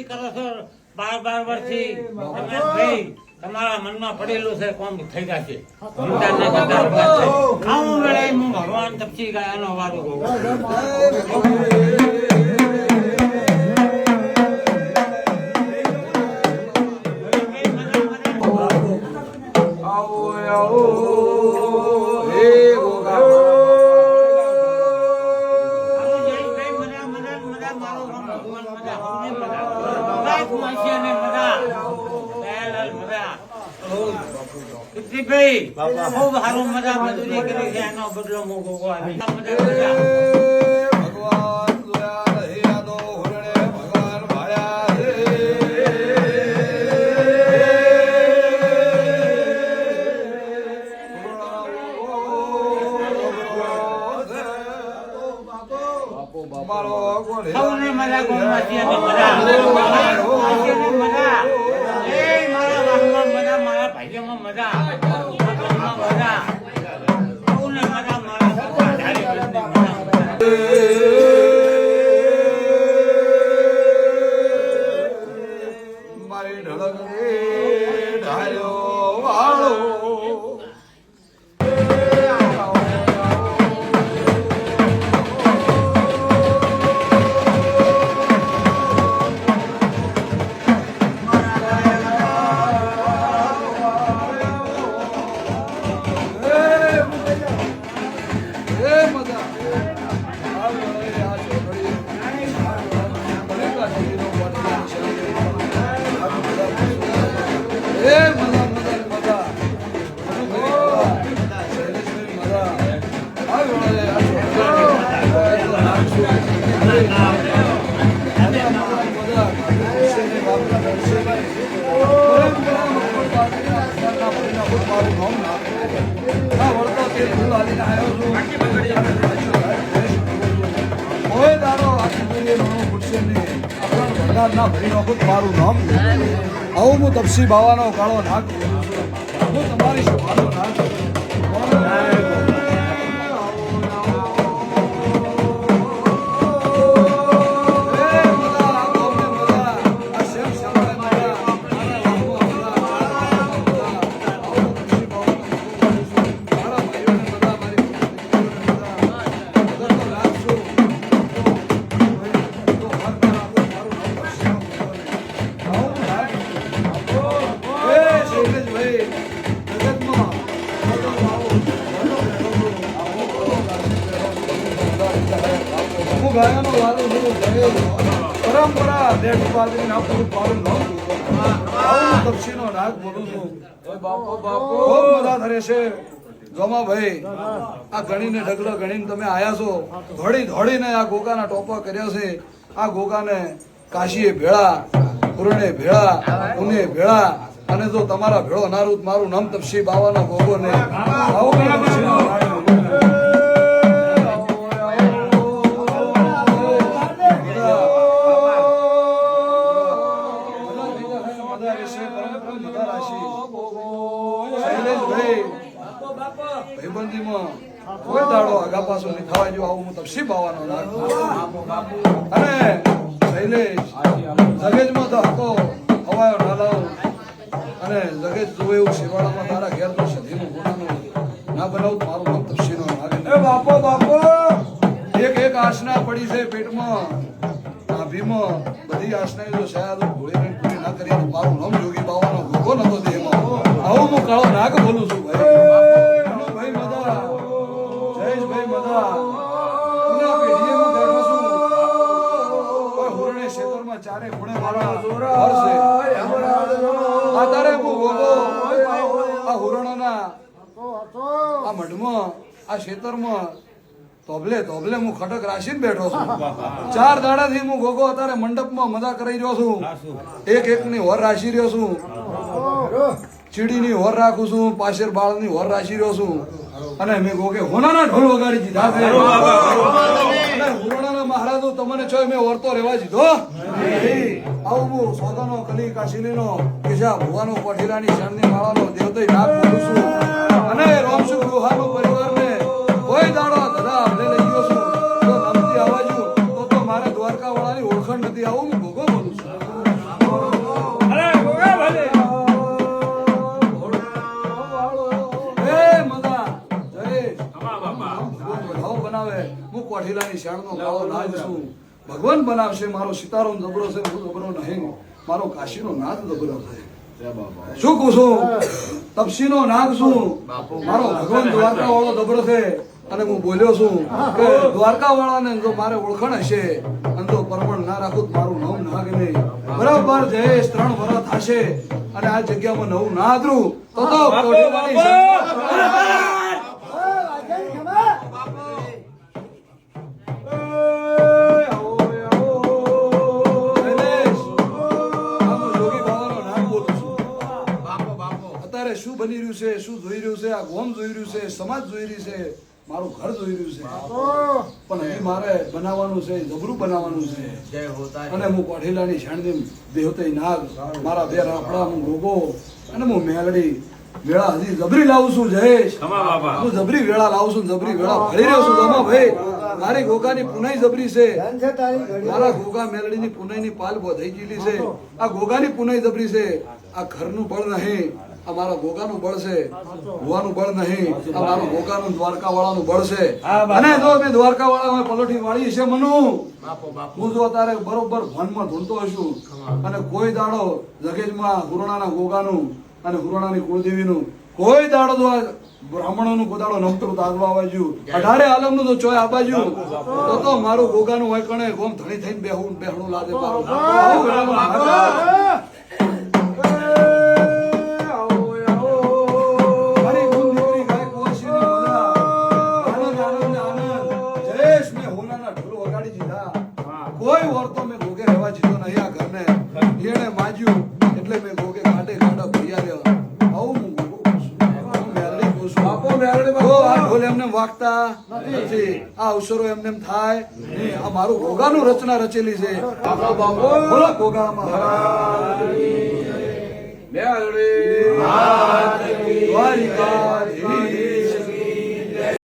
કરો છો 12 વર્ષથી તમે ભાઈ તમારા મનમાં પડેલું છે કોમ થઈ જશે ચિંતા ન કરતા આવું વેળે હું ભગવાન તપસી ગાયાનો વારો કહું ખૂબ સારું મજા મજૂરી કરી છે એનો બદલો મોકો ભગવાન સૌને મજા ગોમવાસી અને મજા મારા ભાઈઓમાં મજા મારી ઢળક ઢાળ્યો વાળો મારું નામ આવું હું તપસી બાવાનો કાળો નાગ હું તમારી સભાનો નાગ પરંપરા દેશ ઉપાધિ ના પૂરું પાલન ન તપસીનો નાગ બોલું છું ખૂબ મજા ધરે છે જોમા ભાઈ આ ગણીને ઢગલો ગણીને તમે આયા છો ધોડીને આ ગોગાના ટોપા કર્યા છે આ ગોગાને કાશીએ ભેળા પૂરણે ભેળા ઉને ભેળા અને જો તમારા ભેળો નારું મારું નામ તપસી બાવાનો ગોગો ને કોઈ દાડો આગા પાછો નહીં થવા જો આવું હું તપસી બાવાનો અને શૈલેષ જગેજમાં તો હતો હવાયો ના લાવ અને જગેજ જોવે એવું શિવાળામાં તારા ઘેર તો સધીનું ગુનાનું ના બનાવું મારું નામ તપસીનો નાગ બાપો એક આસના પડી છે પેટમાં નાભીમાં બધી આસના જો શાયદ ભોળી પૂરી ના કરી મારું નામ જોગી બાવાનો ભૂખો નતો દેહમાં આવું હું કાળો નાગ બોલું છું ભાઈ ચારે ખૂણે મારા ઘર છે આધારે હું બોલો આ હુરણોના આ મઢમાં આ ખેતરમાં તોબલે હું ખટક રાશીને બેઠો છું 4 દાડાથી હું ગોગો અત્યારે મંડપમાં મજા કરી રહ્યો છું એકની હોર રાશી રહ્યો છું ચીડીની હોર રાખું છું પાછળ બાળની હોર રાશી રહ્યો છું અને મેં ગોગે હોનાના ઢોલ વગાડી દીધા છે અને હુરણાના મહારાજો તમને છો મેં ઓરતો રહેવા દીધો આવું હું સોદાનો કલી કાશીલીનો કેશા ભુવાનો પઠીરાની શરણની માળાનો દેવતઈ નાગ બોલું છું અને રોમસુ ગુહાનો પરિવારને કોઈ દાડો ધડા લઈ ગયો છું તો નમતી આવાજુ તો મારે દ્વારકા વાળાની ઓળખાણ નથી આવું હું ભોગો બોલું છું બનાવે હું કોઠીલાની શાણનો કાળો નાગ છું ભગવાન બનાવશે મારો સિતારો જબરો છે હું જબરો નહીં મારો કાશીનો નાગ જબરો છે શું કહું છું તપસીનો નાગ છું મારો ભગવાન દ્વારકા વાળો જબરો છે અને હું બોલ્યો છું કે દ્વારકા વાળાને જો મારે ઓળખાણ હશે અને જો પરમણ ના રાખું તો મારું નવું નાગ નહીં બરાબર જયેશ 3 વર્ષ થશે અને આ જગ્યામાં નવું ના આદરું તો કોઠીલાની શું બની રહ્યું છે શું જોઈ રહ્યું છે આ ગોમ જોઈ રહ્યું છે સમાજ જોઈ રહ્યું છે મારું ઘર જોઈ રહ્યું છે પણ હજી મારે બનાવવાનું છે જબરું બનાવવાનું છે અને હું કોઠીલાની શાણની દેવતઈ નાગ મારા બે રાફડા હું ગોગો અને હું મેલડી વેળા હજી જબરી લાવું છું જયેશ હું જબરી વેળા લાવું છું જબરી વેળા ભળી રહ્યો છું જમા ભાઈ મારી ગોગાની પુનાઈ જબરી છે મારા ગોગા મેલડીની પુનાઈની પાલ બોધાઈ ગયેલી છે આ ગોગાની પુનાઈ જબરી છે આ ઘરનું બળ નહીં આ મારા ગોગાનું બળ છે ભુવાનું બળ નહીં આ મારું ગોગાનું દ્વારકા વાળાનું બળ છે અને જો મેં દ્વારકા વાળા પલોઠી વાળી છે મનુ હું જો તારે બરોબર ભનમાં ધૂણતો હશું અને કોઈ દાડો જગેજમાં હુરણાના ગોગાનું અને હુરણાની કુળદેવીનું કોઈ દાડો જો બ્રાહ્મણોનું કોદાડો નમતરું તાગવા આવજ્યું 18 આલમનું તો ચોય આબાજ્યું તો મારું ગોગાનું હોય કણે ગોમ ધણી થઈને બેહણું લાગે મારું કોઈ વર્તો મેં ગોગે રહેવા જીતો નહીં આ ઘરને એને માજ્યું એટલે મેં ગોગે કાઢે કાઢા ભર્યા રહ્યા આવું હું ગોગો મેરડી પૂછું બાપો મેરડી આ ઢોલ એમને વાગતા નથી આ અવસરો એમને થાય નહીં આ મારું ગોગાનું રચના રચેલી છે બાપો બાપો બોલો ગોગા મહારાજ મેરડી દ્વારિકા